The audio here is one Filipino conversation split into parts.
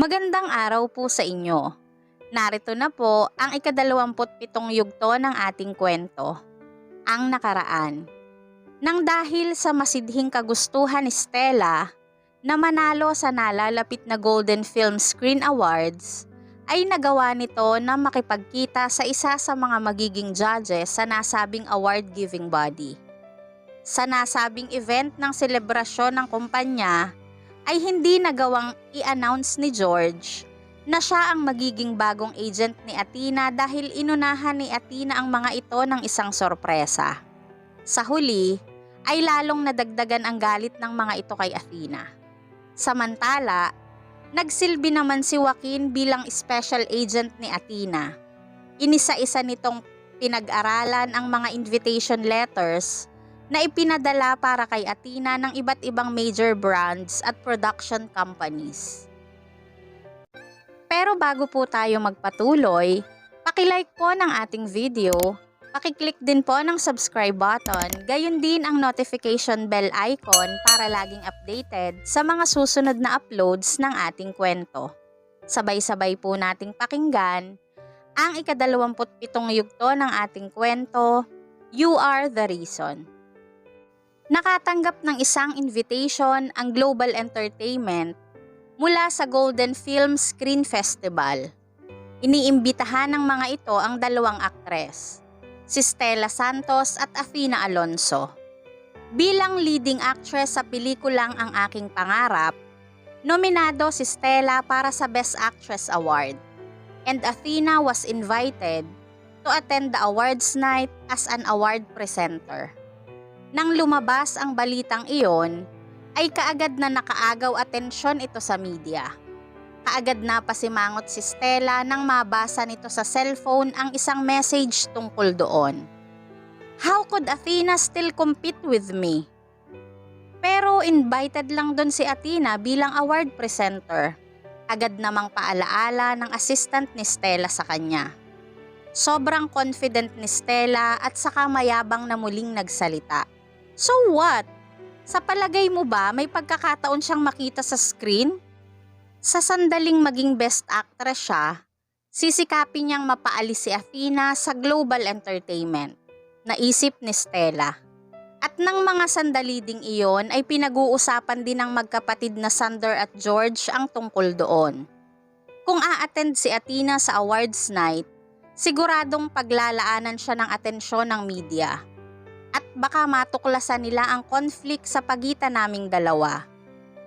Magandang araw po sa inyo. Narito na po ang ika-27 yugto ng ating kwento, ang nakaraan. Nang dahil sa masidhing kagustuhan ni Stella na manalo sa nalalapit na Golden Film Screen Awards, ay nagawa nito na makipagkita sa isa sa mga magiging judges sa nasabing award-giving body. Sa nasabing event ng selebrasyon ng kumpanya, ay hindi nagawang i-announce ni George na siya ang magiging bagong agent ni Athena dahil inunahan ni Athena ang mga ito ng isang sorpresa. Sa huli, ay lalong nadagdagan ang galit ng mga ito kay Athena. Samantala, nagsilbi naman si Joaquin bilang special agent ni Athena. Inisa-isa nitong pinag-aralan ang mga invitation letters na ipinadala para kay Athena ng iba't ibang major brands at production companies. Pero bago po tayo magpatuloy, paki-like po ng ating video, paki-click din po ng subscribe button, gayon din ang notification bell icon para laging updated sa mga susunod na uploads ng ating kwento. Sabay-sabay po nating pakinggan ang ika-27 yugto ng ating kwento, You Are the Reason. Nakatanggap ng isang invitation ang Global Entertainment mula sa Golden Film Screen Festival. Iniimbitahan ng mga ito ang dalawang aktres, si Stella Santos at Athena Alonso. Bilang leading actress sa pelikulang Ang Aking Pangarap, nominado si Stella para sa Best Actress Award, and Athena was invited to attend the awards night as an award presenter. Nang lumabas ang balitang iyon, ay kaagad na nakaagaw atensyon ito sa media. Kaagad na pasimangot si Stella nang mabasa nito sa cellphone ang isang message tungkol doon. How could Athena still compete with me? Pero invited lang doon si Athena bilang award presenter. Agad namang paalaala ng assistant ni Stella sa kanya. Sobrang confident ni Stella at saka mayabang na muling nagsalita. So what? Sa palagay mo ba may pagkakataon siyang makita sa screen? Sa sandaling maging best actress siya, sisikapin niyang mapaalis si Athena sa Global Entertainment, naisip ni Stella. At nang mga sandali ding iyon ay pinag-uusapan din ng magkapatid na Sander at George ang tungkol doon. Kung a-attend si Athena sa awards night, siguradong paglalaanan siya ng atensyon ng media. At baka matuklasan nila ang conflict sa pagitan naming dalawa.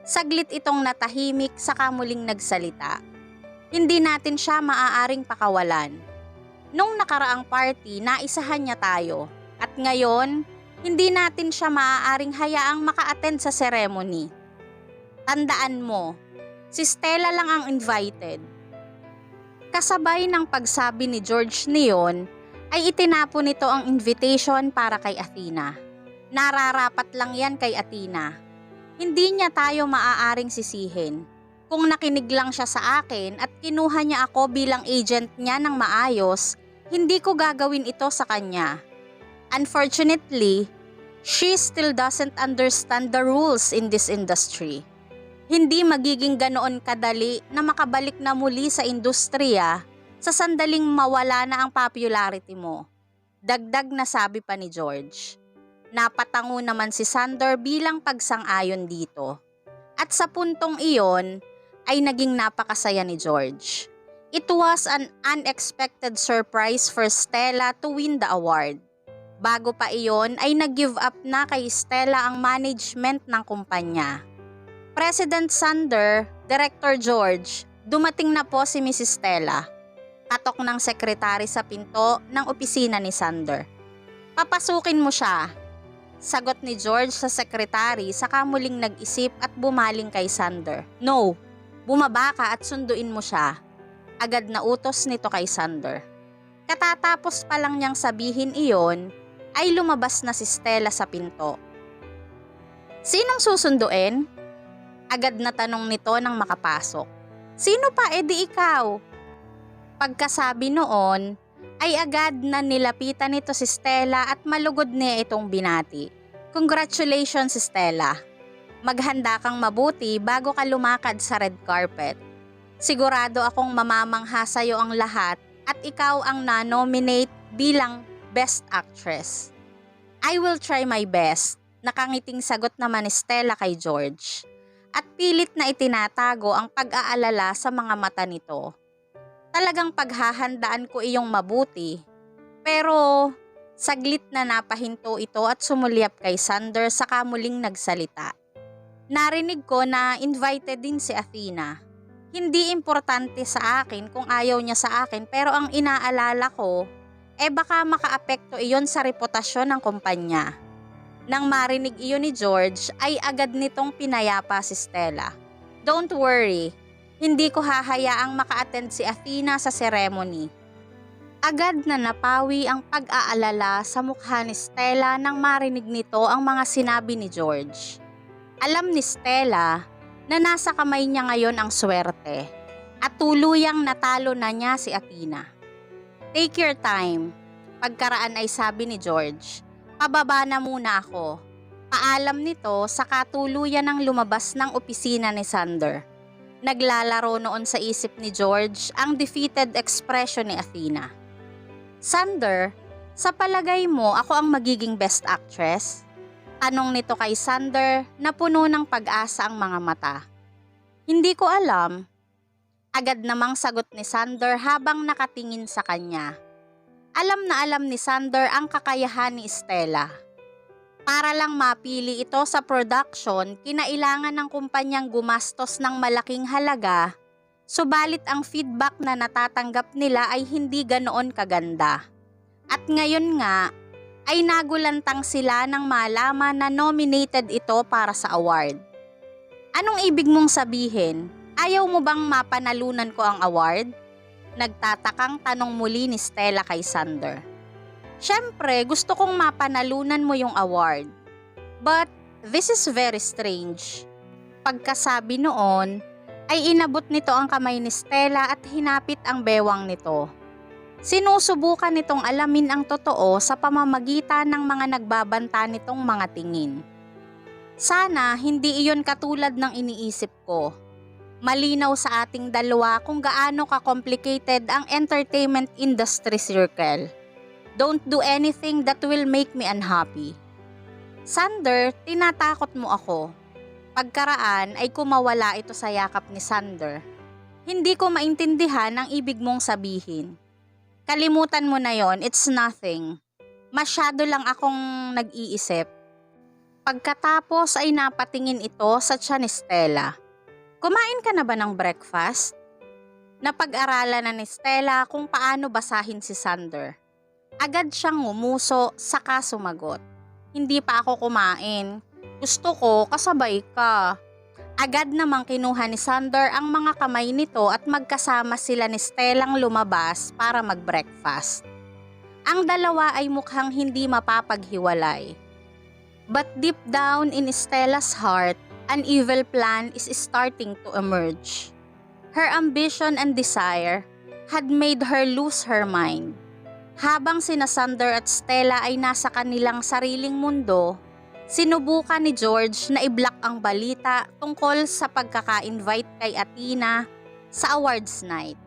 Saglit itong natahimik saka muling nagsalita. Hindi natin siya maaaring pakawalan. Nung nakaraang party, naisahan niya tayo. At ngayon, hindi natin siya maaaring hayaang maka-attend sa ceremony. Tandaan mo, si Stella lang ang invited. Kasabay ng pagsabi ni George niyon, ay itinapon nito ang invitation para kay Athena. Nararapat lang yan kay Athena. Hindi niya tayo maaaring sisihin. Kung nakinig lang siya sa akin at kinuha niya ako bilang agent niya ng maayos, hindi ko gagawin ito sa kanya. Unfortunately, she still doesn't understand the rules in this industry. Hindi magiging ganoon kadali na makabalik na muli sa industriya sa sandaling mawala na ang popularity mo. Dagdag na sabi pa ni George. Napatango naman si Sander bilang pagsang-ayon dito. At sa puntong iyon ay naging napakasaya ni George. It was an unexpected surprise for Stella to win the award. Bago pa iyon ay nag-give up na kay Stella ang management ng kumpanya. President Sander, Director George, dumating na po si Mrs. Stella. Patok ng sekretary sa pinto ng opisina ni Sander. Papasukin mo siya. Sagot ni George sa sekretary saka muling nag-isip at bumaling kay Sander. No, bumaba ka at sunduin mo siya. Agad na utos nito kay Sander. Katatapos pa lang niyang sabihin iyon, ay lumabas na si Stella sa pinto. Sinong susunduin? Agad na tanong nito nang makapasok. Sino pa, edi ikaw? Pagkasabi noon, ay agad na nilapitan nito si Stella at malugod niya itong binati. Congratulations, Stella. Maghanda kang mabuti bago ka lumakad sa red carpet. Sigurado akong mamamangha sa'yo ang lahat at ikaw ang na-nominate bilang Best Actress. I will try my best, nakangiting sagot naman ni Stella kay George. At pilit na itinatago ang pag-aalala sa mga mata nito. Talagang paghahandaan ko iyong mabuti. Pero saglit na napahinto ito at sumulyap kay Sander saka muling nagsalita. Narinig ko na invited din si Athena. Hindi importante sa akin kung ayaw niya sa akin pero ang inaalala ko, baka makaapekto iyon sa reputasyon ng kumpanya. Nang marinig iyon ni George ay agad nitong pinayapa si Stella. Don't worry, hindi ko hahayaang maka-attend si Athena sa ceremony. Agad na napawi ang pag-aalala sa mukha ni Stella nang marinig nito ang mga sinabi ni George. Alam ni Stella na nasa kamay niya ngayon ang swerte at tuluyang natalo na niya si Athena. Take your time. Pagkaraan ay sabi ni George, pababa na muna ako. Paalam nito sa katuluyan ng lumabas ng opisina ni Sander. Naglalaro noon sa isip ni George ang defeated expression ni Athena. Sander, sa palagay mo ako ang magiging best actress? Tanong nito kay Sander na puno ng pag-asa ang mga mata. Hindi ko alam. Agad namang sagot ni Sander habang nakatingin sa kanya. Alam na alam ni Sander ang kakayahan ni Stella. Para lang mapili ito sa production, kinailangan ng kumpanyang gumastos ng malaking halaga, subalit ang feedback na natatanggap nila ay hindi ganoon kaganda. At ngayon nga, ay nagulantang sila nang malaman na nominated ito para sa award. Anong ibig mong sabihin? Ayaw mo bang mapanalunan ko ang award? Nagtatakang tanong muli ni Stella kay Sander. Siyempre, gusto kong mapanalunan mo yung award. But this is very strange. Pagkasabi noon, ay inabot nito ang kamay ni Stella at hinapit ang bewang nito. Sinusubukan nitong alamin ang totoo sa pamamagitan ng mga nagbabanta nitong mga tingin. Sana hindi iyon katulad ng iniisip ko. Malinaw sa ating dalawa kung gaano ka-complicated ang entertainment industry circle. Don't do anything that will make me unhappy. Sander, tinatakot mo ako. Pagkaraan ay kumawala ito sa yakap ni Sander. Hindi ko maintindihan ang ibig mong sabihin. Kalimutan mo na yon, it's nothing. Masyado lang akong nag-iisip. Pagkatapos ay napatingin ito sa tiyan ni Stella. Kumain ka na ba ng breakfast? Napag-aralan na ni Stella kung paano basahin si Sander. Agad siyang ngumuso saka sumagot. Hindi pa ako kumain. Gusto ko kasabay ka. Agad namang kinuha ni Sander ang mga kamay nito at magkasama sila ni Stellang lumabas para mag-breakfast. Ang dalawa ay mukhang hindi mapapaghiwalay. But deep down in Stella's heart, an evil plan is starting to emerge. Her ambition and desire had made her lose her mind. Habang sina Sander at Stella ay nasa kanilang sariling mundo, sinubukan ni George na i-block ang balita tungkol sa pagkaka-invite kay Athena sa awards night.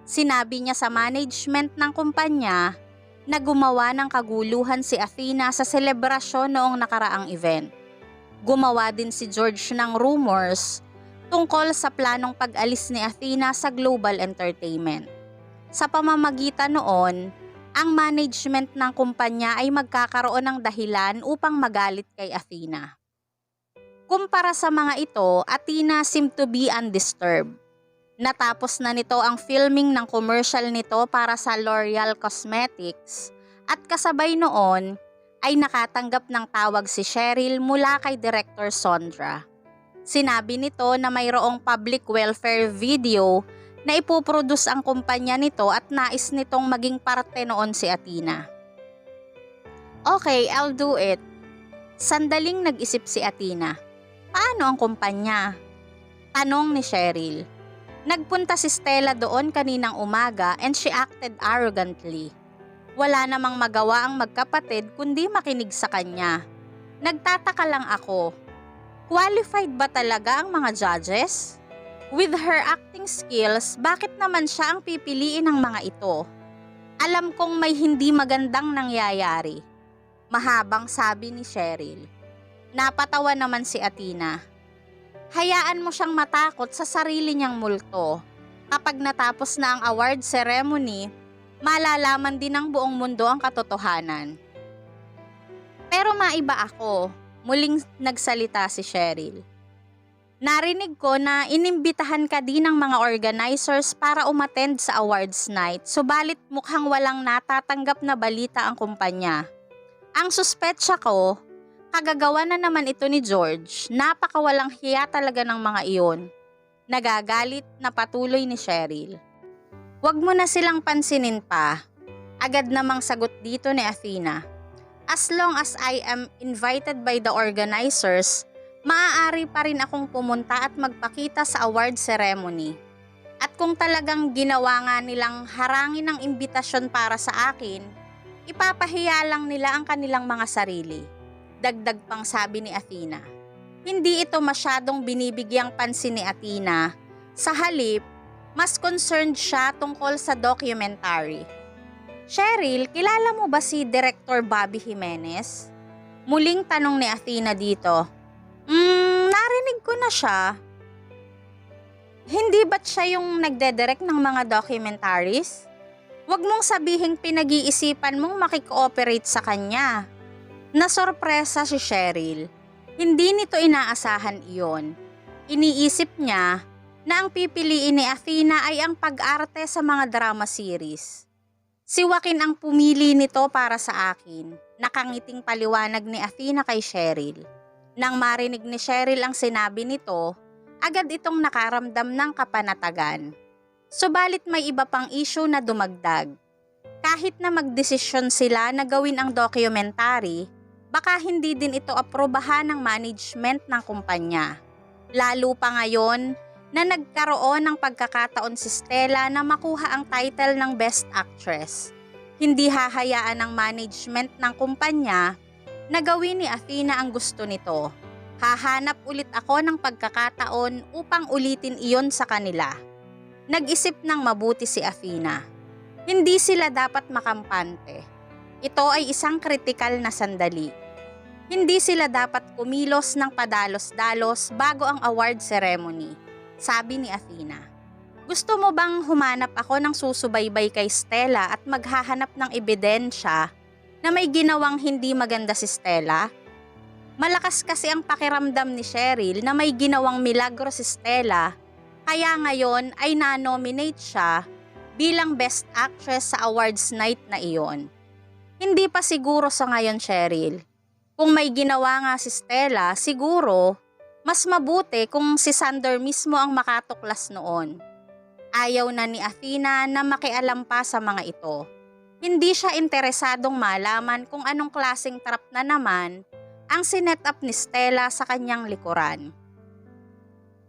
Sinabi niya sa management ng kumpanya na gumawa ng kaguluhan si Athena sa selebrasyon noong nakaraang event. Gumawa din si George ng rumors tungkol sa planong pag-alis ni Athena sa Global Entertainment. Sa pamamagitan noon, ang management ng kumpanya ay magkakaroon ng dahilan upang magalit kay Athena. Kumpara sa mga ito, Athena seemed to be undisturbed. Natapos na nito ang filming ng commercial nito para sa L'Oreal Cosmetics at kasabay noon ay nakatanggap ng tawag si Cheryl mula kay Director Sondra. Sinabi nito na mayroong public welfare video na ipoproduce ang kumpanya nito at nais nitong maging parte noon si Athena. Okay, I'll do it. Sandaling nag-isip si Athena. Paano ang kumpanya? Tanong ni Cheryl. Nagpunta si Stella doon kaninang umaga and she acted arrogantly. Wala namang magawa ang magkapatid kundi makinig sa kanya. Nagtataka lang ako. Qualified ba talaga ang mga judges? With her acting skills, bakit naman siya ang pipiliin ng mga ito? Alam kong may hindi magandang nangyayari. Mahabang sabi ni Cheryl. Napatawa naman si Athena. Hayaan mo siyang matakot sa sarili niyang multo. Kapag natapos na ang award ceremony, malalaman din ng buong mundo ang katotohanan. Pero maiba ako, muling nagsalita si Cheryl. Narinig ko na inimbitahan ka din ng mga organizers para umattend sa awards night, subalit mukhang walang natatanggap na balita ang kumpanya. Ang suspetsya ko, kagagawa na naman ito ni George, napakawalang hiya talaga ng mga iyon. Nagagalit na patuloy ni Cheryl. Huwag mo na silang pansinin pa, agad namang sagot dito ni Athena. As long as I am invited by the organizers, maaari pa rin akong pumunta at magpakita sa award ceremony. At kung talagang ginawa nga nilang harangin ang imbitasyon para sa akin, ipapahiya lang nila ang kanilang mga sarili. Dagdag pang sabi ni Athena. Hindi ito masyadong binibigyang pansin ni Athena. Sa halip, mas concerned siya tungkol sa documentary. Cheryl, kilala mo ba si Director Bobby Jimenez? Muling tanong ni Athena dito. Narinig ko na siya. Hindi ba't siya yung nagdedirect ng mga documentaries? Huwag mong sabihing pinag-iisipan mong makikooperate sa kanya. Nasorpresa si Cheryl. Hindi nito inaasahan iyon. Iniisip niya na ang pipiliin ni Athena ay ang pag-arte sa mga drama series. Si Joaquin ang pumili nito para sa akin. Nakangiting paliwanag ni Athena kay Cheryl. Nang marinig ni Cheryl ang sinabi nito, agad itong nakaramdam ng kapanatagan. Subalit may iba pang issue na dumagdag. Kahit na magdesisyon sila na gawin ang documentary, baka hindi din ito aprobahan ng management ng kumpanya. Lalo pa ngayon na nagkaroon ng pagkakataon si Stella na makuha ang title ng Best Actress. Hindi hahayaan ng management ng kumpanya na gawin ni Athena ang gusto nito. Hahanap ulit ako ng pagkakataon upang ulitin iyon sa kanila. Nag-isip ng mabuti si Athena. Hindi sila dapat makampante. Ito ay isang kritikal na sandali. Hindi sila dapat kumilos ng padalos-dalos bago ang award ceremony, sabi ni Athena. Gusto mo bang humanap ako ng susubaybay kay Stella at maghahanap ng ebidensya na may ginawang hindi maganda si Stella? Malakas kasi ang pakiramdam ni Cheryl na may ginawang milagro si Stella, kaya ngayon ay na-nominate siya bilang Best Actress sa awards night na iyon. Hindi pa siguro sa ngayon, Cheryl. Kung may ginawa nga si Stella, siguro mas mabuti kung si Sander mismo ang makatuklas noon. Ayaw na ni Athena na makialam pa sa mga ito. Hindi siya interesadong malaman kung anong klaseng trap na naman ang sinet up ni Stella sa kanyang likuran.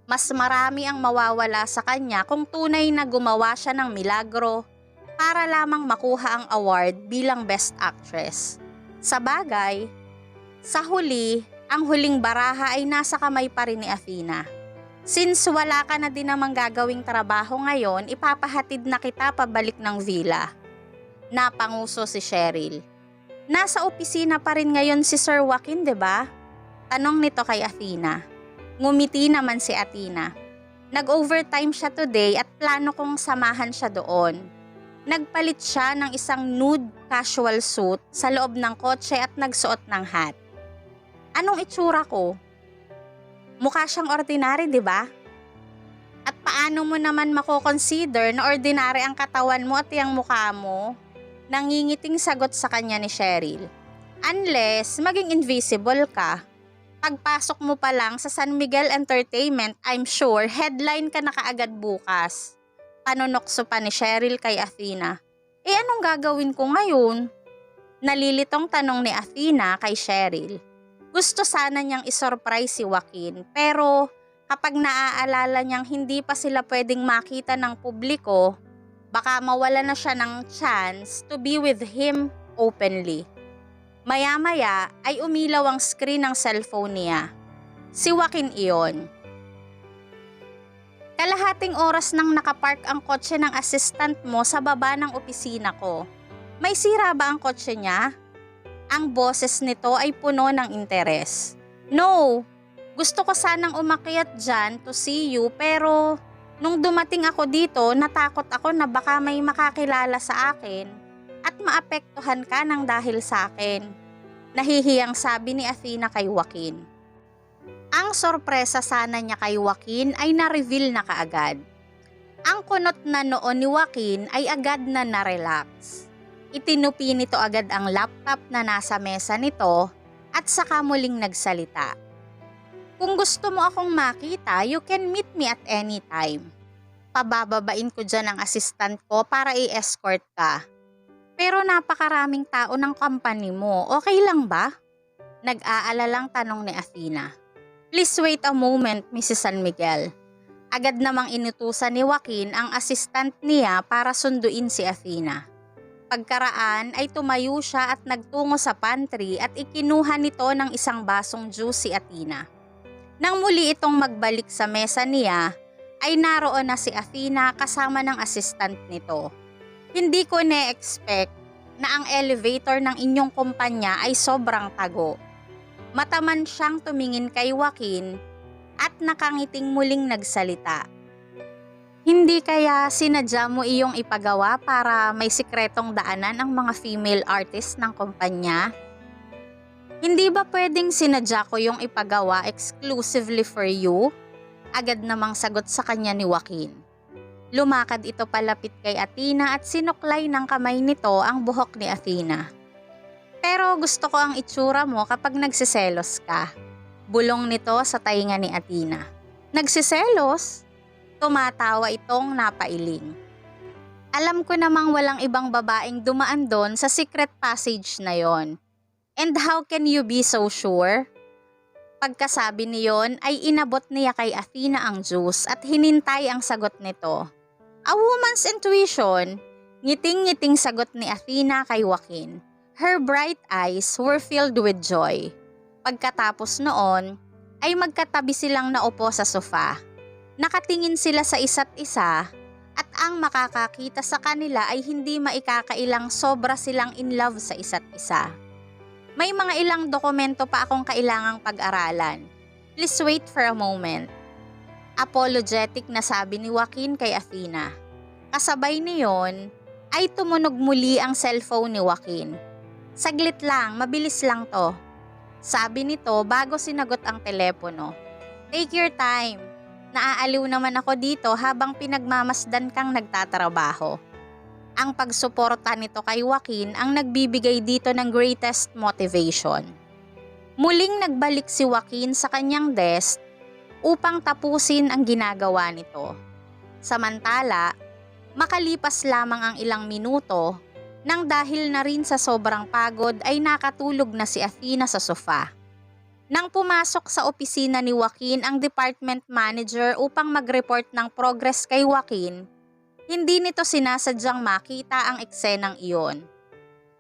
Mas marami ang mawawala sa kanya kung tunay na gumawa siya ng milagro para lamang makuha ang award bilang Best Actress. Sa bagay, sa huli, ang huling baraha ay nasa kamay pa rin ni Athena. Since wala ka na din namang gagawing trabaho ngayon, ipapahatid na kita pabalik ng villa. Napanguso si Cheryl. Nasa opisina pa rin ngayon si Sir Joaquin, 'di ba? Tanong nito kay Athena. Ngumiti naman si Athena. Nag-overtime siya today at plano kong samahan siya doon. Nagpalit siya ng isang nude casual suit sa loob ng kotse at nagsuot ng hat. Anong itsura ko? Mukha siyang ordinary, 'di ba? At paano mo naman mako-consider na ordinary ang katawan mo at yung mukha mo? Nangingiting sagot sa kanya ni Cheryl. Unless maging invisible ka. Pagpasok mo pa lang sa San Miguel Entertainment, I'm sure headline ka na kaagad bukas. Panunokso pa ni Cheryl kay Athena. Anong gagawin ko ngayon? Nalilitong tanong ni Athena kay Cheryl. Gusto sana niyang isurprise si Joaquin, pero kapag naaalala niyang hindi pa sila pwedeng makita ng publiko, baka mawala na siya ng chance to be with him openly. Maya-maya ay umilaw ang screen ng cellphone niya. Si Joaquin iyon. Kalahating oras nang nakapark ang kotse ng assistant mo sa baba ng opisina ko. May sira ba ang kotse niya? Ang boses nito ay puno ng interes. No, gusto ko sanang umakyat dyan to see you pero nung dumating ako dito natakot ako na baka may makakilala sa akin at maapektuhan ka ng dahil sa akin. Nahihiyang sabi ni Athena kay Joaquin. Ang sorpresa sana niya kay Joaquin ay na-reveal na kaagad. Ang kunot na noon ni Joaquin ay agad na na-relax. Itinupi nito agad ang laptop na nasa mesa nito at saka muling nagsalita. Kung gusto mo akong makita, you can meet me at any time. Pabababain ko dyan ang assistant ko para i-escort ka. Pero napakaraming tao ng company mo, okay lang ba? Nag-aalalang tanong ni Athena. Please wait a moment, Mrs. San Miguel. Agad namang inutusan ni Joaquin ang assistant niya para sunduin si Athena. Pagkaraan ay tumayo siya at nagtungo sa pantry at ikinuha nito ng isang basong juice si Athena. Nang muli itong magbalik sa mesa niya, ay naroon na si Athena kasama ng assistant nito. Hindi ko na-expect na ang elevator ng inyong kumpanya ay sobrang tago. Mataman siyang tumingin kay Joaquin at nakangiting muling nagsalita. Hindi kaya sinadya mo iyong ipagawa para may sikretong daanan ang mga female artist ng kumpanya? Hindi ba pwedeng sinadya ko yung ipagawa exclusively for you? Agad namang sagot sa kanya ni Joaquin. Lumakad ito palapit kay Athena at sinuklay ng kamay nito ang buhok ni Athena. Pero gusto ko ang itsura mo kapag nagsiselos ka. Bulong nito sa tainga ni Athena. Nagsiselos? Tumatawa itong napailing. Alam ko namang walang ibang babaeng dumaan doon sa secret passage na yon. And how can you be so sure? Pagkasabi niyon ay inabot niya kay Athena ang juice at hinintay ang sagot nito. A woman's intuition, ngiting-ngiting sagot ni Athena kay Joaquin. Her bright eyes were filled with joy. Pagkatapos noon, ay magkatabi silang naupo sa sofa. Nakatingin sila sa isa't isa at ang makakakita sa kanila ay hindi maikakailang sobra silang in love sa isa't isa. May mga ilang dokumento pa akong kailangang pag-aralan. Please wait for a moment. Apologetic na sabi ni Joaquin kay Athena. Kasabay niyon ay tumunog muli ang cellphone ni Joaquin. Saglit lang, mabilis lang to. Sabi nito bago sinagot ang telepono. Take your time. Naaaliw naman ako dito habang pinagmamasdan kang nagtatrabaho. Ang pagsuporta nito kay Joaquin ang nagbibigay dito ng greatest motivation. Muling nagbalik si Joaquin sa kanyang desk upang tapusin ang ginagawa nito. Samantala, makalipas lamang ang ilang minuto, nang dahil na rin sa sobrang pagod ay nakatulog na si Athena sa sofa. Nang pumasok sa opisina ni Joaquin ang department manager upang mag-report ng progress kay Joaquin, hindi nito sinasadyang makita ang eksenang iyon.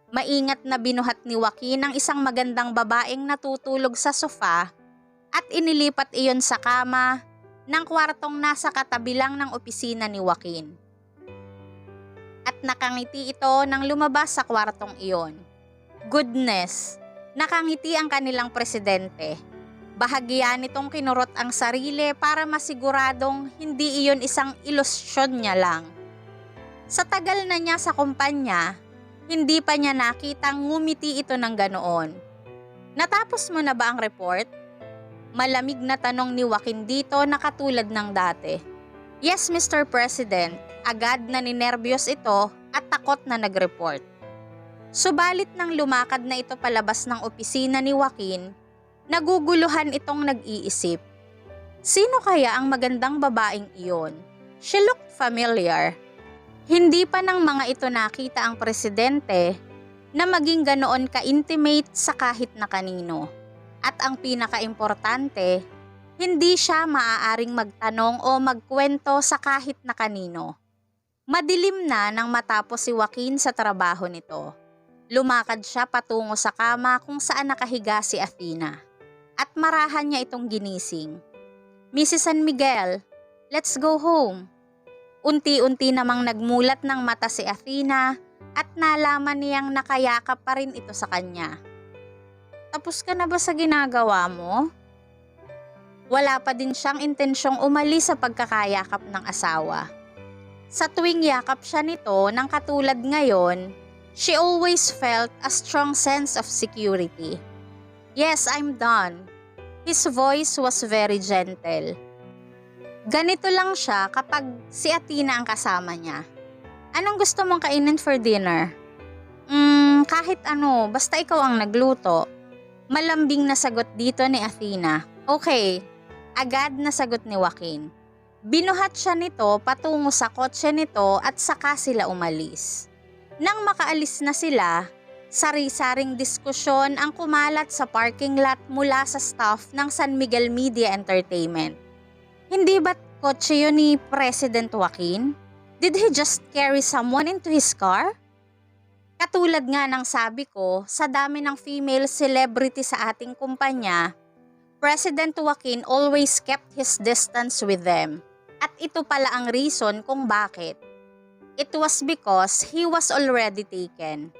Maingat na binuhat ni Joaquin ang isang magandang babaeng natutulog sa sofa at inilipat iyon sa kama ng kwartong nasa katabi lang ng opisina ni Joaquin. At nakangiti ito nang lumabas sa kwartong iyon. Goodness, nakangiti ang kanilang presidente. Bahagya nitong kinurot ang sarili para masiguradong hindi iyon isang ilusyon niya lang. Sa tagal na niya sa kumpanya, hindi pa niya nakitang ngumiti ito ng ganoon. Natapos mo na ba ang report? Malamig na tanong ni Joaquin dito na katulad ng dati. Yes, Mr. President. Agad na ninerbiyos ito at takot na nag-report. Subalit nang lumakad na ito palabas ng opisina ni Joaquin, naguguluhan itong nag-iisip. Sino kaya ang magandang babaeng iyon? She looked familiar. Hindi pa ng mga ito nakita ang presidente na maging ganoon ka-intimate sa kahit na kanino. At ang pinaka-importante, hindi siya maaaring magtanong o magkwento sa kahit na kanino. Madilim na nang matapos si Joaquin sa trabaho nito. Lumakad siya patungo sa kama kung saan nakahiga si Athena. At marahan niya itong ginising. Mrs. San Miguel, Let's go home. Unti-unti namang nagmulat ng mata si Athena at nalaman niyang nakayakap pa rin ito sa kanya. Tapos ka na ba sa ginagawa mo? Wala pa din siyang intensyong umalis sa pagkakayakap ng asawa. Sa tuwing yakap siya nito ng katulad ngayon, she always felt a strong sense of security. Yes, I'm done. His voice was very gentle. Ganito lang siya kapag si Athena ang kasama niya. Anong gusto mong kainin for dinner? Kahit ano, basta ikaw ang nagluto. Malambing na sagot dito ni Athena. Okay, agad na sagot ni Joaquin. Binuhat siya nito patungo sa kotse nito at saka sila umalis. Nang makaalis na sila, sari-saring diskusyon ang kumalat sa parking lot mula sa staff ng San Miguel Media Entertainment. Hindi ba't kotse yun ni President Joaquin? Did he just carry someone into his car? Katulad nga ng sabi ko, sa dami ng female celebrity sa ating kumpanya, President Joaquin always kept his distance with them. At ito pala ang reason kung bakit. It was because he was already taken.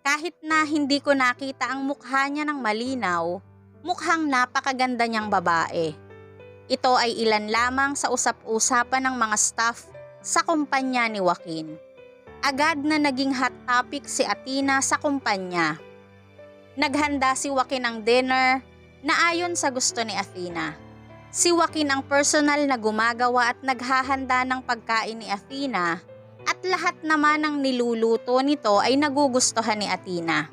Kahit na hindi ko nakita ang mukha niya ng malinaw, mukhang napakaganda niyang babae. Ito ay ilan lamang sa usap-usapan ng mga staff sa kumpanya ni Joaquin. Agad na naging hot topic si Athena sa kumpanya. Naghanda si Joaquin ng dinner na ayon sa gusto ni Athena. Si Joaquin ang personal na gumagawa at naghahanda ng pagkain ni Athena at lahat naman ng niluluto nito ay nagugustuhan ni Athena.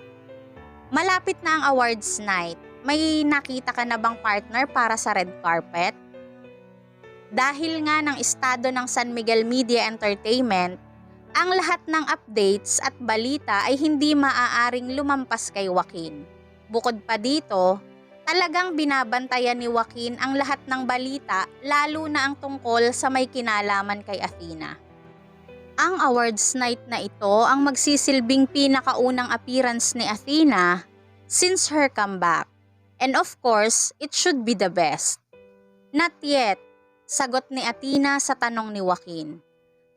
Malapit na ang awards night. May nakita ka na bang partner para sa red carpet? Dahil nga ng estado ng San Miguel Media Entertainment, ang lahat ng updates at balita ay hindi maaaring lumampas kay Joaquin. Bukod pa dito, talagang binabantayan ni Joaquin ang lahat ng balita lalo na ang tungkol sa may kinalaman kay Athena. Ang awards night na ito ang magsisilbing pinakaunang appearance ni Athena since her comeback. And of course, it should be the best. Not yet, sagot ni Athena sa tanong ni Joaquin.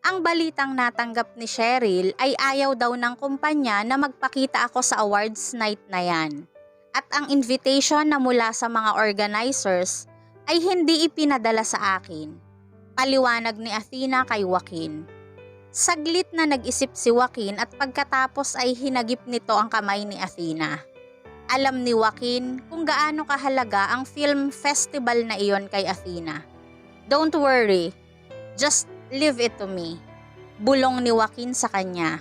Ang balitang natanggap ni Cheryl ay ayaw daw ng kumpanya na magpakita ako sa awards night na yan. At ang invitation na mula sa mga organizers ay hindi ipinadala sa akin. Paliwanag ni Athena kay Joaquin. Saglit na nag-isip si Joaquin at pagkatapos ay hinagip nito ang kamay ni Athena. Alam ni Joaquin kung gaano kahalaga ang film festival na iyon kay Athena. Don't worry, just leave it to me. Bulong ni Joaquin sa kanya.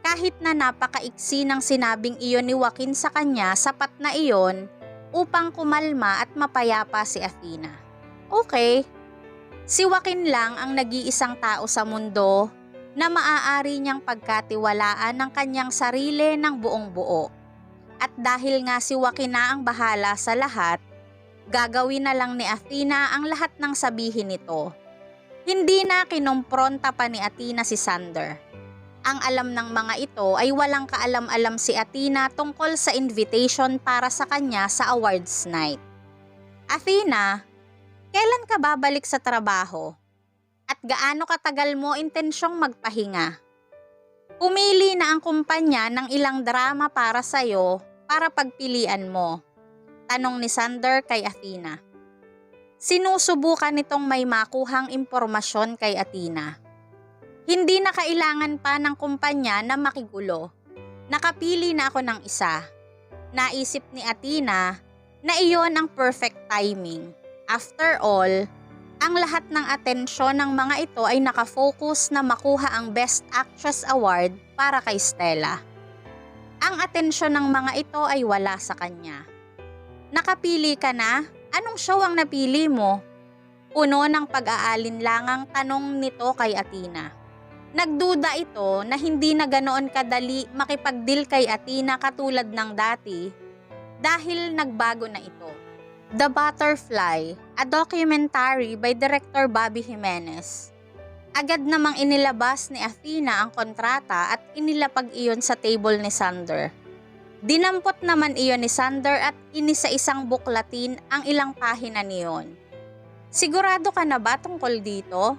Kahit na napakaiksi ng sinabing iyon ni Joaquin sa kanya, sapat na iyon upang kumalma at mapayapa si Athena. Okay, si Joaquin lang ang nag-iisang tao sa mundo na maaari niyang pagkatiwalaan ng kanyang sarili ng buong buo. At dahil nga si Joaquin na ang bahala sa lahat, gagawin na lang ni Athena ang lahat ng sabihin nito. Hindi na kinumpronta pa ni Athena si Sander. Ang alam ng mga ito ay walang kaalam-alam si Athena tungkol sa invitation para sa kanya sa awards night. Athena, kailan ka babalik sa trabaho? At gaano katagal mo intensyong magpahinga? Pumili na ang kumpanya ng ilang drama para sa'yo para pagpilian mo. Tanong ni Sander kay Athena. Sinusubukan nitong may makuhang impormasyon kay Athena. Hindi na kailangan pa ng kumpanya na makigulo. Nakapili na ako ng isa. Naisip ni Athena na iyon ang perfect timing. After all, ang lahat ng atensyon ng mga ito ay nakafocus na makuha ang Best Actress Award para kay Stella. Ang atensyon ng mga ito ay wala sa kanya. Nakapili ka na? Anong show ang napili mo? Puno ng pag-aalinlangang tanong nito kay Athena. Nagduda ito na hindi na ganoon kadali makipag-deal kay Athena katulad ng dati dahil nagbago na ito. The Butterfly, a documentary by Director Bobby Jimenez. Agad namang inilabas ni Athena ang kontrata at inilapag iyon sa table ni Sander. Dinampot naman iyon ni Sander at inisa-isang buklatin ang ilang pahina niyon. Sigurado ka na ba tungkol dito?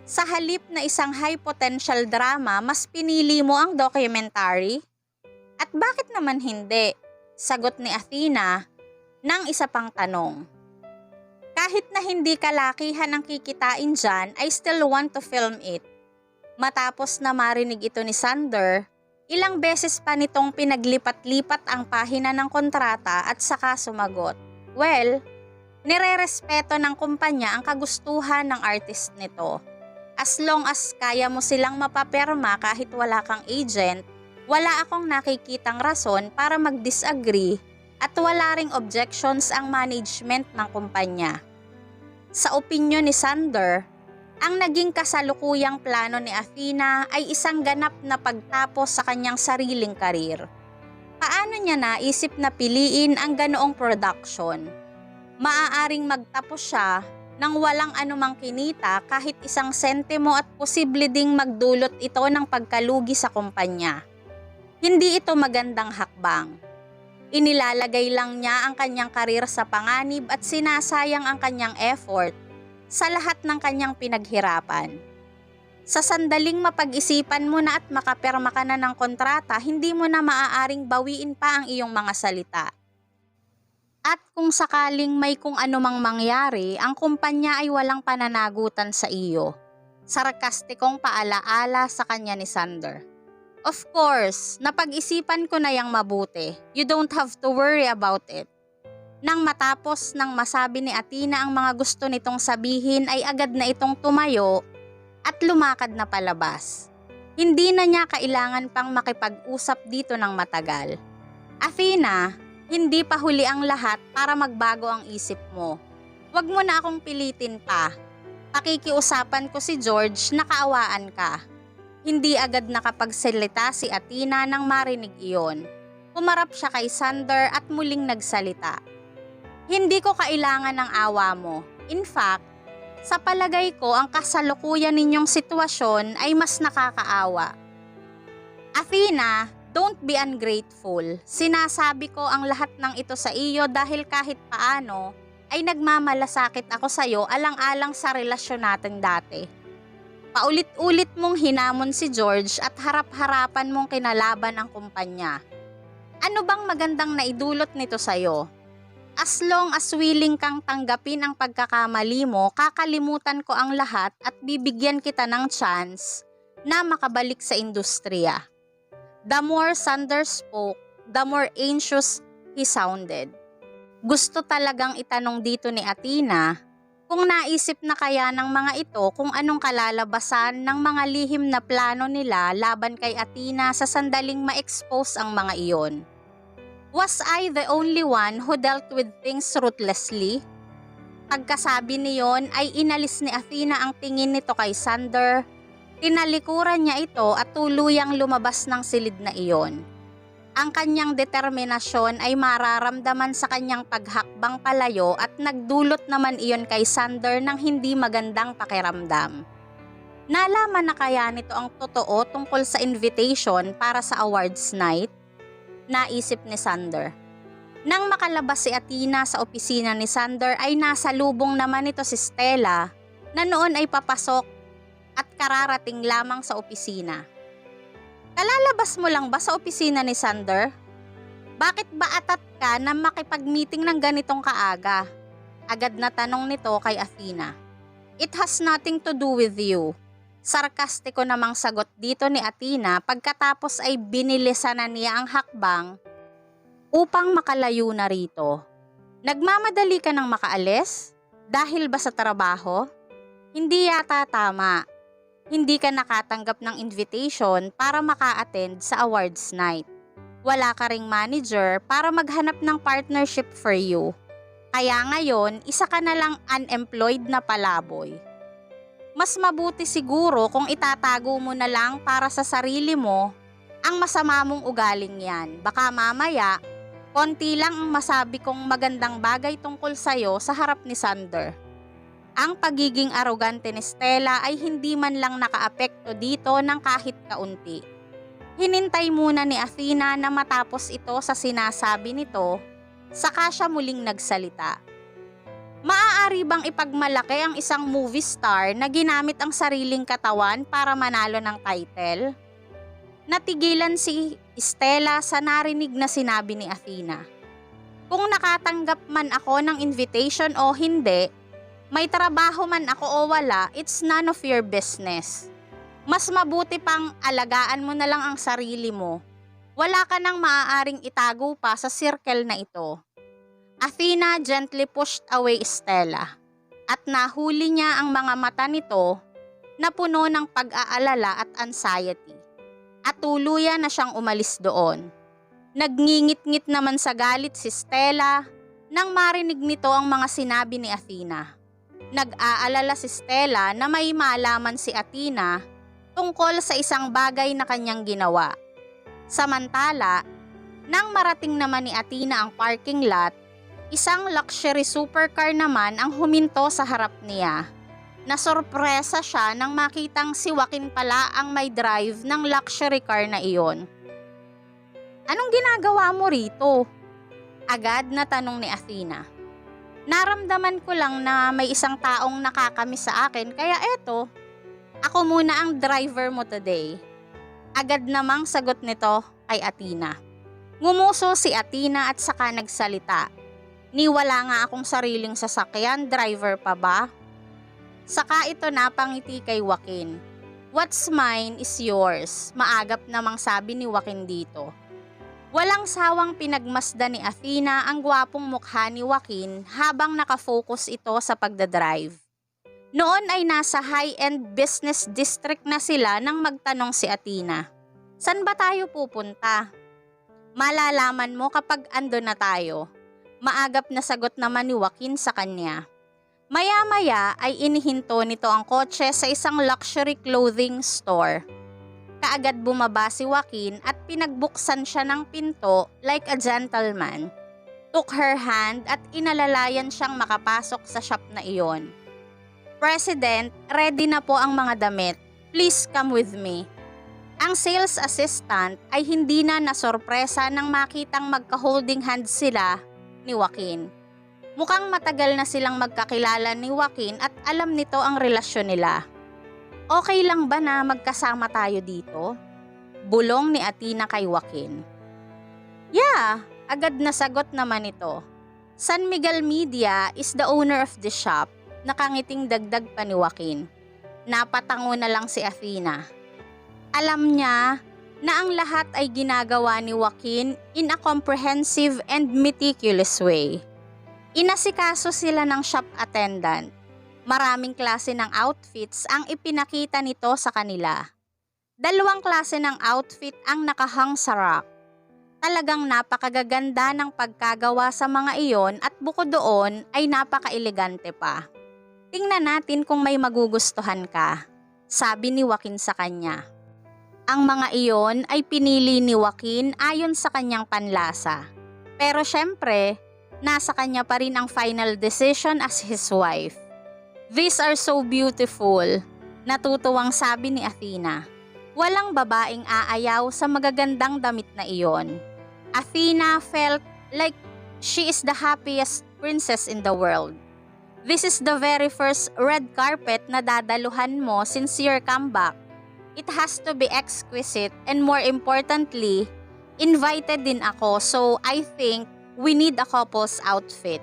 Sa halip na isang high potential drama, mas pinili mo ang documentary? At bakit naman hindi? Sagot ni Athena ng isa pang tanong. Kahit na hindi kalakihan ang kikitain dyan, I still want to film it. Matapos na marinig ito ni Sander, ilang beses pa nitong pinaglipat-lipat ang pahina ng kontrata at saka sumagot. Well, nirerespeto ng kumpanya ang kagustuhan ng artist nito. As long as kaya mo silang mapaperma kahit wala kang agent, wala akong nakikitang rason para mag-disagree at wala ring objections ang management ng kumpanya. Sa opinyon ni Sander, ang naging kasalukuyang plano ni Athena ay isang ganap na pagtapos sa kanyang sariling karir. Paano niya naisip na piliin ang ganoong production? Maaaring magtapos siya nang walang anumang kinita kahit isang sentimo at posible ding magdulot ito ng pagkalugi sa kumpanya. Hindi ito magandang hakbang. Inilalagay lang niya ang kanyang karir sa panganib at sinasayang ang kanyang effort sa lahat ng kanyang pinaghirapan. Sa sandaling mapag-isipan mo na at makaperma ka na ng kontrata, hindi mo na maaaring bawiin pa ang iyong mga salita. At kung sakaling may kung anumang mangyari, ang kumpanya ay walang pananagutan sa iyo. Sarkastikong paalaala sa kanya ni Sander. Of course, napag-isipan ko na yang mabuti. You don't have to worry about it. Nang matapos nang masabi ni Athena ang mga gusto nitong sabihin ay agad na itong tumayo at lumakad na palabas. Hindi na niya kailangan pang makipag-usap dito ng matagal. Athena, hindi pa huli ang lahat para magbago ang isip mo. Huwag mo na akong pilitin pa. Pakikiusapan ko si George na kaawaan ka. Hindi agad nakapagsalita si Athena nang marinig iyon. Humarap siya kay Sander at muling nagsalita. Hindi ko kailangan ng awa mo. In fact, sa palagay ko ang kasalukuyan ninyong sitwasyon ay mas nakakaawa. Athena, don't be ungrateful. Sinasabi ko ang lahat ng ito sa iyo dahil kahit paano ay nagmamalasakit ako sa iyo alang-alang sa relasyon natin dati. Paulit-ulit mong hinamon si George at harap-harapan mong kinalaban ang kumpanya. Ano bang magandang naidulot nito sa'yo? As long as willing kang tanggapin ang pagkakamali mo, kakalimutan ko ang lahat at bibigyan kita ng chance na makabalik sa industriya. The more Sander spoke, the more anxious he sounded. Gusto talagang itanong dito ni Athena kung naisip na kaya ng mga ito kung anong kalalabasan ng mga lihim na plano nila laban kay Athena sa sandaling ma-expose ang mga iyon. Was I the only one who dealt with things ruthlessly? Pagkasabi niyon ay inalis ni Athena ang tingin nito kay Sander, tinalikuran niya ito at tuluyang lumabas ng silid na iyon. Ang kanyang determinasyon ay mararamdaman sa kanyang paghakbang palayo at nagdulot naman iyon kay Sander ng hindi magandang pakiramdam. Nalaman na kaya nito ang totoo tungkol sa invitation para sa awards night? Naisip ni Sander. Nang makalabas si Athena sa opisina ni Sander ay nasa lubong naman ito si Stella na noon ay papasok at kararating lamang sa opisina. Kalalabas mo lang ba sa opisina ni Sander? Bakit ba atat ka na makipag-meeting ng ganitong kaaga? Agad na tanong nito kay Athena. It has nothing to do with you. Sarkastiko namang sagot dito ni Athena pagkatapos ay binilisan na niya ang hakbang upang makalayo na rito. Nagmamadali ka nang makaalis? Dahil ba sa trabaho? Hindi yata tama. Hindi ka nakatanggap ng invitation para maka-attend sa awards night. Wala ka ring manager para maghanap ng partnership for you. Kaya ngayon, isa ka na lang unemployed na palaboy. Mas mabuti siguro kung itatago mo na lang para sa sarili mo ang masama mong ugaling yan. Baka mamaya, konti lang ang masabi kong magandang bagay tungkol sa'yo sa harap ni Sander. Ang pagiging arogante ni Stella ay hindi man lang nakaapekto dito ng kahit kaunti. Hinintay muna ni Athena na matapos ito sa sinasabi nito, saka siya muling nagsalita. Maaari bang ipagmalaki ang isang movie star na ginamit ang sariling katawan para manalo ng title? Natigilan si Stella sa narinig na sinabi ni Athena. Kung nakatanggap man ako ng invitation o hindi, may trabaho man ako o wala, it's none of your business. Mas mabuti pang alagaan mo na lang ang sarili mo. Wala ka nang maaaring itago pa sa circle na ito. Athena gently pushed away Stella at nahuli niya ang mga mata nito na puno ng pag-aalala at anxiety. At tuluyan na siyang umalis doon. Nagngingit-ngit naman sa galit si Stella nang marinig nito ang mga sinabi ni Athena. Nag-aalala si Stella na may malaman si Athena tungkol sa isang bagay na kanyang ginawa. Samantala, nang marating naman ni Athena ang parking lot, isang luxury supercar naman ang huminto sa harap niya. Nasorpresa siya nang makitang si Joaquin pala ang may drive ng luxury car na iyon. Anong ginagawa mo rito? Agad na tanong ni Athena. Naramdaman ko lang na may isang taong nakakamiss sa akin kaya eto, ako muna ang driver mo today. Agad namang sagot nito kay Athena. Ngumuso si Athena at saka nagsalita. Wala nga akong sariling sasakyan, driver pa ba? Saka ito napangiti kay Joaquin. What's mine is yours, maagap namang sabi ni Joaquin dito. Walang sawang pinagmasdan ni Athena ang gwapong mukha ni Joaquin habang nakafocus ito sa pagdadrive. Noon ay nasa high-end business district na sila nang magtanong si Athena. San ba tayo pupunta? Malalaman mo kapag ando na tayo. Maagap na sagot naman ni Joaquin sa kanya. Maya-maya ay inihinto nito ang kotse sa isang luxury clothing store. Kaagad bumaba si Joaquin at pinagbuksan siya ng pinto like a gentleman. Took her hand at inalalayan siyang makapasok sa shop na iyon. President, ready na po ang mga damit. Please come with me. Ang sales assistant ay hindi na nasorpresa nang makitang magka-holding hands sila ni Joaquin. Mukhang matagal na silang magkakilala ni Joaquin at alam nito ang relasyon nila. Okay lang ba na magkasama tayo dito? Bulong ni Athena kay Joaquin. Yeah, agad na sagot naman ito. San Miguel Media is the owner of the shop. Nakangiting dagdag pa ni Joaquin. Napatango na lang si Athena. Alam niya na ang lahat ay ginagawa ni Joaquin in a comprehensive and meticulous way. Inasikaso sila ng shop attendant. Maraming klase ng outfits ang ipinakita nito sa kanila. 2 klase ng outfit ang nakahang sa rack. Talagang napakagaganda ng pagkagawa sa mga iyon at bukod doon ay napaka-elegante pa. Tingnan natin kung may magugustuhan ka, sabi ni Joaquin sa kanya. Ang mga iyon ay pinili ni Joaquin ayon sa kanyang panlasa. Pero syempre, nasa kanya pa rin ang final decision as his wife. These are so beautiful, natutuwang sabi ni Athena. Walang babaeng aayaw sa magagandang damit na iyon. Athena felt like she is the happiest princess in the world. This is the very first red carpet na dadaluhan mo since your comeback. It has to be exquisite and more importantly, invited din ako so I think we need a couple's outfit.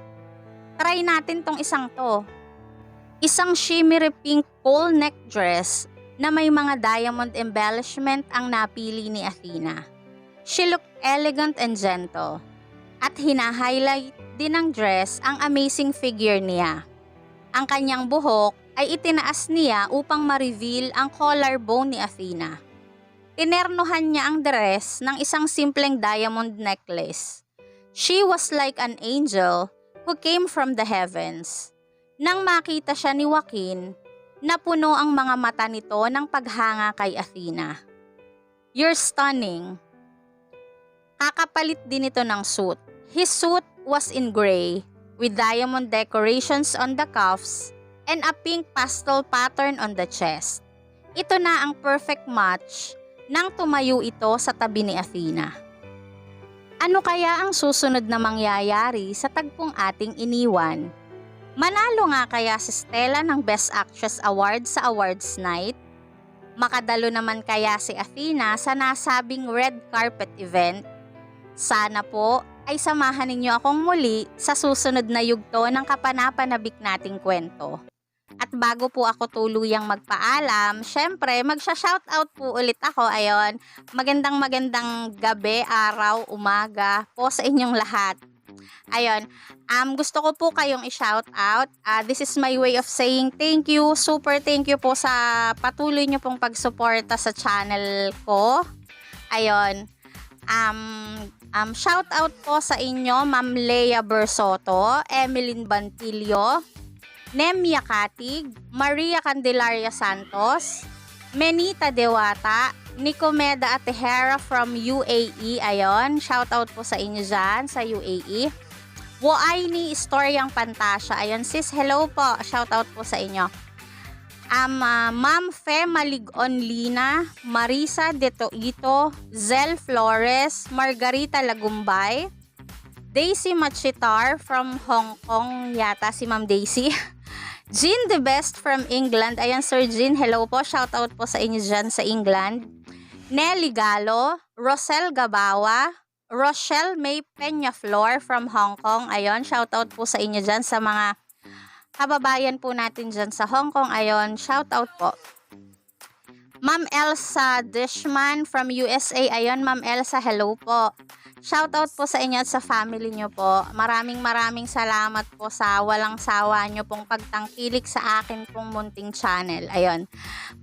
Try natin tong isang to. Isang shimmery pink pole neck dress na may mga diamond embellishment ang napili ni Athena. She looked elegant and gentle at hina-highlight din ng dress ang amazing figure niya. Ang kanyang buhok ay itinaas niya upang ma-reveal ang collarbone ni Athena. Tinernohan niya ang dress ng isang simpleng diamond necklace. She was like an angel who came from the heavens. Nang makita siya ni Joaquin, napuno ang mga mata nito ng paghanga kay Athena. You're stunning. Kakapalit din ito ng suit. His suit was in gray, with diamond decorations on the cuffs and a pink pastel pattern on the chest. Ito na ang perfect match nang tumayo ito sa tabi ni Athena. Ano kaya ang susunod na mangyayari sa tagpong ating iniwan? Manalo nga kaya si Stella ng Best Actress Award sa awards night? Makadalo naman kaya si Athena sa nasabing red carpet event? Sana po ay samahan ninyo akong muli sa susunod na yugto ng kapanapanabik nating kwento. At bago po ako tuluyang magpaalam, syempre magsha-shoutout po ulit ako. Ayon, magandang gabi, araw, umaga po sa inyong lahat. Ayon, gusto ko po kayong i-shoutout. This is my way of saying thank you, super thank you po sa patuloy nyo pong pagsuporta sa channel ko. Ayon, shout out po sa inyo, Ma'am Lea Bersoto, Emeline Bantilio, Nemia Katig, Maria Candelaria Santos, Menita Dewata, Nicomeda Atejera from UAE. Ayon, shout out po sa inyo dyan sa UAE. Woaini Istoryang Pantasya. Ayon sis, hello po, shout out po sa inyo. Ma'am Fe Maligon Lina, Marisa De Toito, Zel Flores, Margarita Lagumbay, Daisy Machitar from Hong Kong yata si Ma'am Daisy. Jean the Best from England. Ayan Sir Jean, hello po, shout out po sa inyo dyan sa England. Nelly Galo, Rosel Gabawa, Rochelle May Peñaflor from Hong Kong. Ayon, shout out po sa inyo dyan sa mga kababayan po natin dyan sa Hong Kong. Ayon, shout out po. Ma'am Elsa Dishman from USA. Ayon, Ma'am Elsa, hello po. Shout out po sa inyo at sa family nyo po. Maraming salamat po sa walang sawa nyo pong pagtangkilik sa akin pong munting channel. Ayon.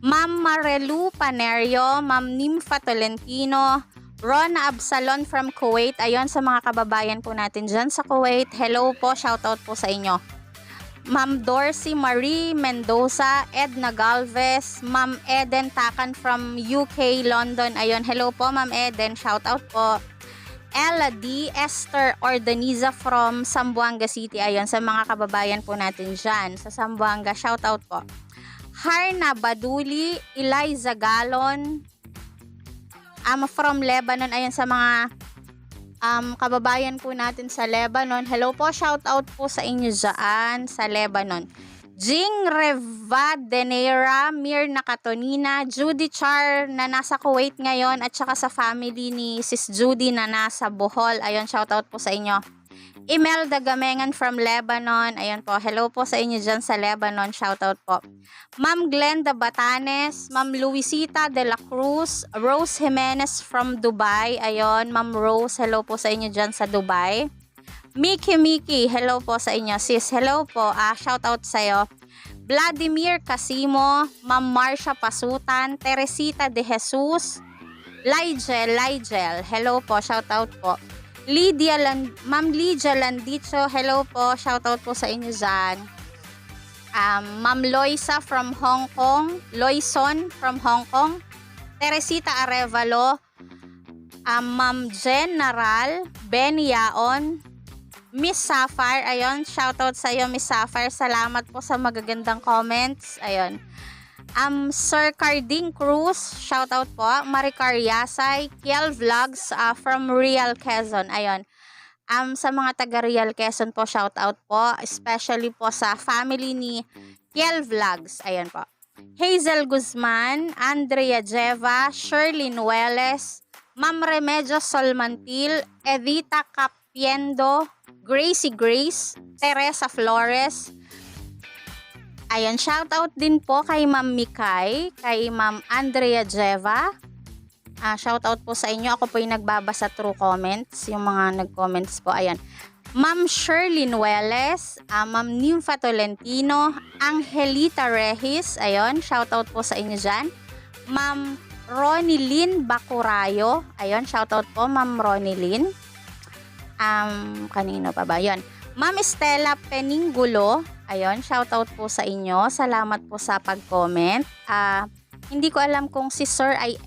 Ma'am Marelu Panerio, Ma'am Nympha Tolentino, Rona Absalon from Kuwait. Ayon, sa mga kababayan po natin dyan sa Kuwait. Hello po, shout out po sa inyo. Ma'am Dorsey Marie Mendoza, Edna Galvez, Ma'am Eden Takan from UK, London. Ayon, hello po Ma'am Eden, shout out po. Ella D. Esther Ordaniza from Zamboanga City. Ayon, sa mga kababayan po natin dyan sa Zamboanga, shout out po. Harna Baduli, Eliza Galon, from Lebanon. Ayon, sa mga kababayan po natin sa Lebanon, hello po, shout out po sa inyo dyan sa Lebanon. Jing Revadenera, Mirna Katonina, Judy Char na nasa Kuwait ngayon, at saka sa family ni Sis Judy na nasa Bohol. Ayon, shout out po sa inyo. Imelda Gamengan from Lebanon. Ayon po, hello po sa inyo dyan sa Lebanon, shout out po. Ma'am Glenda Batanes, Ma'am Luisita de la Cruz, Rose Jimenez from Dubai. Ayon, Ma'am Rose, hello po sa inyo dyan sa Dubai. Miki, hello po sa inyo. Sis, hello po. Shout out sa'yo. Vladimir Casimo, Ma'am Marcia Pasutan, Teresita de Jesus, Ligel, hello po, shout out po. Ma'am Lydia Landicho, hello po, shout out po sa inyo dyan. Ma'am Loisa from Hong Kong, Loison from Hong Kong, Teresita Arevalo, Ma'am General Benny Yaon, Miss Sapphire. Ayon, shoutout sa iyo Miss Sapphire, salamat po sa magagandang comments. Ayon. Sir Carding Cruz, shoutout po. Maricar Yasay, Kiel Vlogs from Real Quezon. Ayon. Sa mga taga Real Quezon po, shoutout po, especially po sa family ni Kiel Vlogs. Ayon po. Hazel Guzman, Andrea Jeva, Shirley Nueles, Ma'am Remedios Solmantil, Edita Capiendo, Gracie Grace, Teresa Flores. Ayan, shoutout din po kay Ma'am Mikay, kay Ma'am Andrea Jeva. Shoutout po sa inyo. Ako po yung nagbabasa through comments, yung mga nag-comments po. Ayan. Ma'am Shirley Nueles, Ma'am Nympha Tolentino, Angelita Regis. Ayan, shoutout po sa inyo dyan. Ma'am Ronilyn Bacurayo. Ayan, shoutout po Ma'am Ronilyn. Kanino pa ba? Yun. Ma'am Estela Peningulo, ayun, shoutout po sa inyo. Salamat po sa pag-comment. Hindi ko alam kung si Sir ay,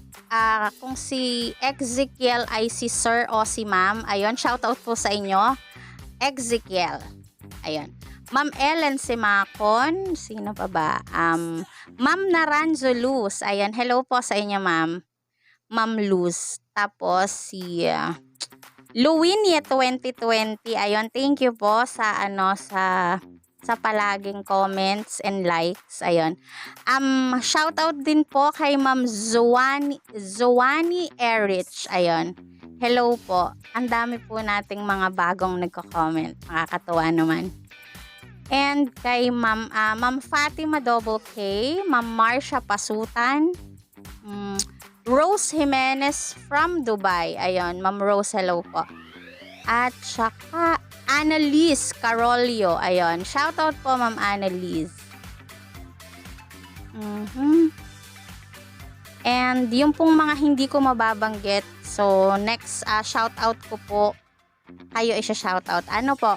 kung si Ezekiel ay si Sir o si Ma'am. Ayun, shoutout po sa inyo. Ezekiel. Ayun. Ma'am Ellen Simacon, sino pa ba? Ma'am Naranjo Luz. Ayun, hello po sa inyo, Ma'am. Ma'am Luz. Tapos si Luwinia 2020. Ayun, thank you po sa sa palaging comments and likes. Ayun. Shoutout din po kay Ma'am Zoani Erich. Ayun. Hello po. Ang dami po nating mga bagong nagko-comment. Nakakatuwa naman. And kay Ma'am Fatima Double K, Ma'am Marsha Pasutan, Rose Jimenez from Dubai. Ayun, Ma'am Rose, hello po. At saka Annalise Carolio. Ayun, shoutout po Ma'am Annalise. And yung pong mga hindi ko mababanggit, so next shoutout ko po, kayo isa-shoutout. Ano po,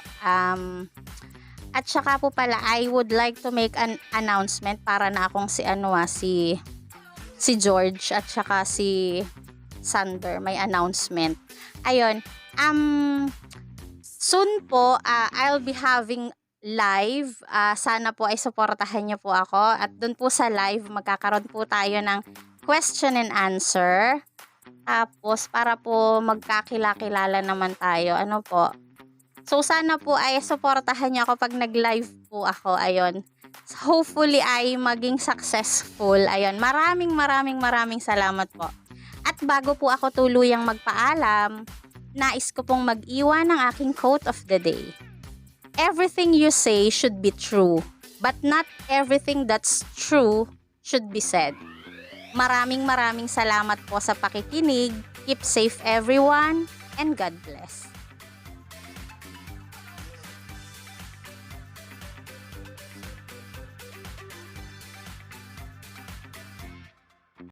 at saka po pala, I would like to make an announcement para na akong si George at saka si Sander. May announcement. Ayun. Soon po, I'll be having live. Sana po ay suportahan niyo po ako. At dun po sa live, magkakaroon po tayo ng question and answer. Tapos, para po magkakilala naman tayo. Ano po? So, sana po ay suportahan niyo ako pag nag-live po ako. Ayun. So, hopefully ay maging successful. Ayun. Maraming salamat po. At bago po ako tuluyang magpaalam, nais ko pong mag-iwan ng aking quote of the day. Everything you say should be true, but not everything that's true should be said. Maraming salamat po sa pakikinig. Keep safe everyone, and God bless.